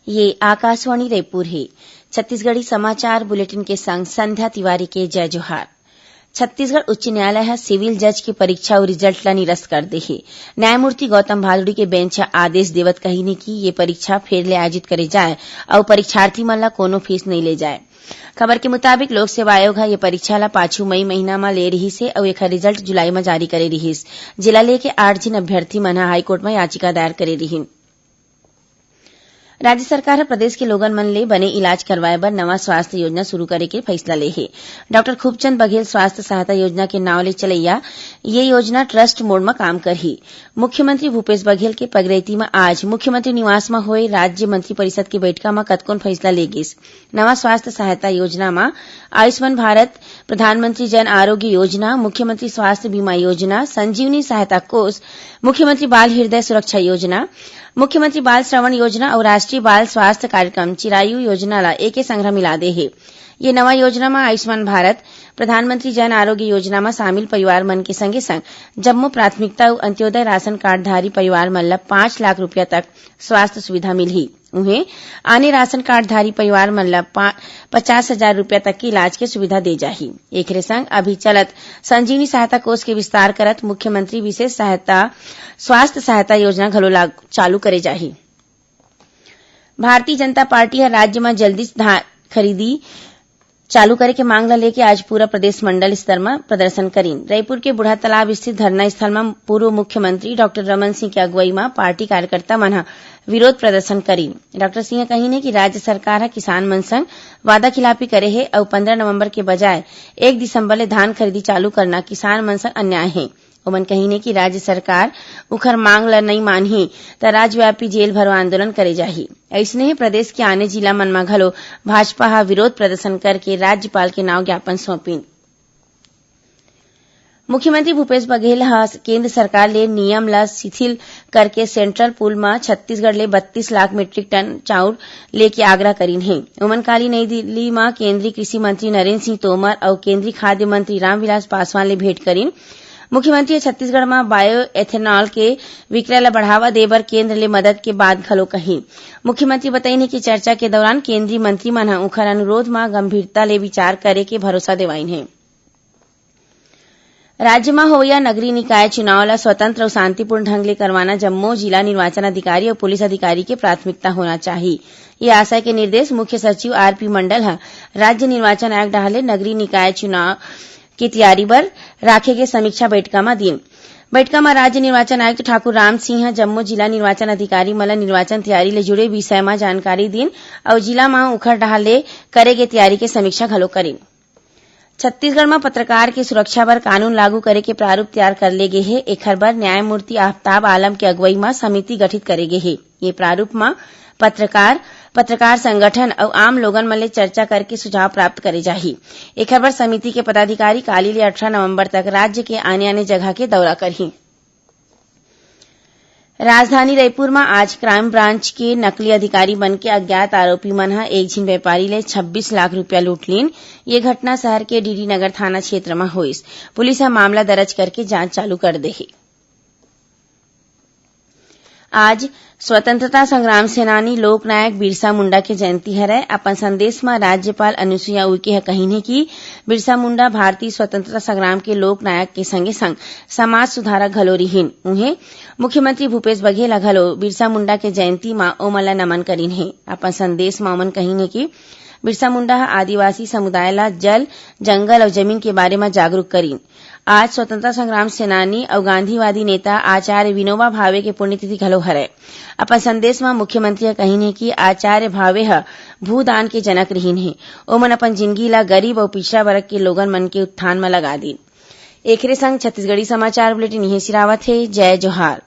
ये आकाशवाणी रायपुर है। छत्तीसगढ़ी समाचार बुलेटिन के संग संध्या तिवारी के जय जोहार। छत्तीसगढ़ उच्च न्यायालय ह सिविल जज की परीक्षा और रिजल्ट ला निरस्त कर दे हे। न्यायमूर्ति गौतम भादुड़ी के बेंच आदेश देवत कहिने कि ये परीक्षा फेर ले आयोजित करे जाए और परीक्षार्थी मन ला कोनो फीस नहीं ले जाए। खबर के मुताबिक लोक सेवा आयोग ह ये परीक्षा ला 5 मई महीना म ले रही से और एखर रिजल्ट जुलाई में जारी करे रहिस। जिला लेके 8 जिन अभ्यर्थी मन ह हाईकोर्ट में याचिका दायर करे रहिन। राज्य सरकार प्रदेश के लोगन मन ले बने इलाज करवाए बर नवा स्वास्थ्य योजना शुरू करे के फैसला ले हे। डॉक्टर खूबचंद बघेल स्वास्थ्य सहायता योजना के नाव ले चलैया ये योजना ट्रस्ट मोड में काम करही। मुख्यमंत्री भूपेश बघेल के पगरैती में आज मुख्यमंत्री निवास में होए राज्य मंत्रिपरिषद की बैठक में कतकोन फैसला ले गिस। नवा स्वास्थ्य सहायता योजना में आयुष्मान भारत, प्रधानमंत्री जन आरोग्य योजना, मुख्यमंत्री स्वास्थ्य बीमा योजना, संजीवनी सहायता कोष, मुख्यमंत्री बाल हृदय सुरक्षा योजना, मुख्यमंत्री बाल श्रवण योजना और राष्ट्रीय बाल स्वास्थ्य कार्यक्रम चिरायु योजना ला एके संग्रह मिला दे हे। ये नवा योजना में आयुष्मान भारत, प्रधानमंत्री जन आरोग्य योजना में शामिल परिवार मन के संगे संग जम्मो प्राथमिकता और अंत्योदय राशन कार्डधारी परिवार मन ला 5 लाख रुपया तक स्वास्थ्य सुविधा मिलही। उन्हें आने राशन कार्डधारी परिवार मन ला 50,000 रुपया तक की इलाज के सुविधा दे जाही। एकरे संग अभी चलत संजीवनी सहायता कोष के विस्तार करत मुख्यमंत्री विशेष सहायता स्वास्थ्य सहायता योजना घलो चालू करे जाही। भारतीय जनता पार्टी है राज्य में जल्दी धान खरीदी चालू करे के मांग ला लेके आज पूरा प्रदेश मंडल स्तर में प्रदर्शन करीन। रायपुर के बूढ़ा तालाब स्थित धरना स्थल में पूर्व मुख्यमंत्री डॉक्टर रमन सिंह की अगुवाई में पार्टी कार्यकर्ता मन विरोध प्रदर्शन करीन। डॉक्टर सिंह कहिने कि राज्य सरकार है किसान मन संग वादा खिलाफी करे है और 15 नवंबर के बजाय 1 दिसंबर ले धान खरीदी चालू करना किसान मन संग अन्याय है। ओमन कहिने कि राज्य सरकार उखर मांग ला नहीं मानही त राज्यव्यापी जेल भरो आंदोलन करे जाही। ऐसने ही प्रदेश के आने जिला मन में घलो भाजपा हा विरोध प्रदर्शन करके राज्यपाल के नाव ज्ञापन सौंपिन। मुख्यमंत्री भूपेश बघेल हा केंद्र सरकार ले नियम ला शिथिल करके सेंट्रल पूल में छत्तीसगढ़ ले 32 लाख मीट्रिक टन चाउर लेके आग्रह करीन है। ओमन काली नई दिल्ली में केंद्रीय कृषि मंत्री नरेंद्र सिंह तोमर और केंद्रीय खाद्य मंत्री रामविलास पासवान ले भेंट करीन। मुख्यमंत्री छत्तीसगढ़ में बायो एथेनॉल के विक्रय ला बढ़ावा देबर केंद्र ले मदद के बाद घलो कही। मुख्यमंत्री बताइन कि चर्चा के दौरान केंद्रीय मंत्री मन ह उखर अनुरोध में गंभीरता ले विचार करे के भरोसा देवाइन है। राज्य में होया नगरीय निकाय चुनाव ला स्वतंत्र और शांतिपूर्ण ढंग ले करवाना जम्मो जिला निर्वाचन अधिकारी और पुलिस अधिकारी के प्राथमिकता होना चाहिए। ये आशय के निर्देश मुख्य सचिव आरपी मंडल है राज्य निर्वाचन आयोग डाले नगरीय निकाय चुनाव की तैयारी बर राखे के समीक्षा बैठका में दिन। बैठका में राज्य निर्वाचन आयुक्त ठाकुर राम सिंह जम्मो जिला निर्वाचन अधिकारी मन निर्वाचन तैयारी ले जुड़े विषय में जानकारी दिन और जिला में उखर डाले करे के तैयारी के समीक्षा घलो करीन। छत्तीसगढ़ में पत्रकार की सुरक्षा बर कानून लागू करे के प्रारूप तैयार कर ले गे हे। एखर बर न्यायमूर्ति आफ्ताब आलम के अगुवाई में समिति गठित करे गे हे। ये प्रारूप में पत्रकार संगठन और आम लोगन मन ले चर्चा करके सुझाव प्राप्त करे जाही। एखर बर समिति के पदाधिकारी काली ले 18 नवंबर तक राज्य के आने जगह के दौरा करही। राजधानी रायपुर में आज क्राइम ब्रांच के नकली अधिकारी बन के अज्ञात आरोपी मन ह एक झिन व्यापारी ले 26 लाख रुपया लूट लीन। ये घटना शहर के डीडी नगर थाना क्षेत्र में होइस। पुलिस ह मामला दर्ज करके जांच चालू कर दे हे। आज स्वतंत्रता संग्राम सेनानी लोकनायक बिरसा मुंडा के जयंती हरय। अपन संदेश में राज्यपाल अनुसुईया उइके ह कहिने कि बिरसा मुंडा भारतीय स्वतंत्रता संग्राम के लोकनायक के संगे संग समाज सुधारक घलो रिहिन। उन्हें मुख्यमंत्री भूपेश बघेल घलो बिरसा मुंडा के जयंती में ओमन ला नमन करीन है। अपन संदेश में ओमन कहिने कि बिरसा मुंडा आदिवासी समुदाय ला जल, जंगल और जमीन के बारे में जागरूक करीन। आज स्वतंत्रता संग्राम सेनानी और गांधीवादी नेता आचार्य विनोबा भावे के पुण्यतिथि घलो हरय। अपन संदेश में मुख्यमंत्री कहिने कि आचार्य भावे ह भूदान के जनक रहिन है। ओमन अपन जिंदगी ला गरीब और पिछड़ा वर्ग के लोगन मन के उत्थान में लगा दी। एकरे संग छत्तीसगढ़ी समाचार बुलेटिन यहीं सिरावत है। जय जोहार।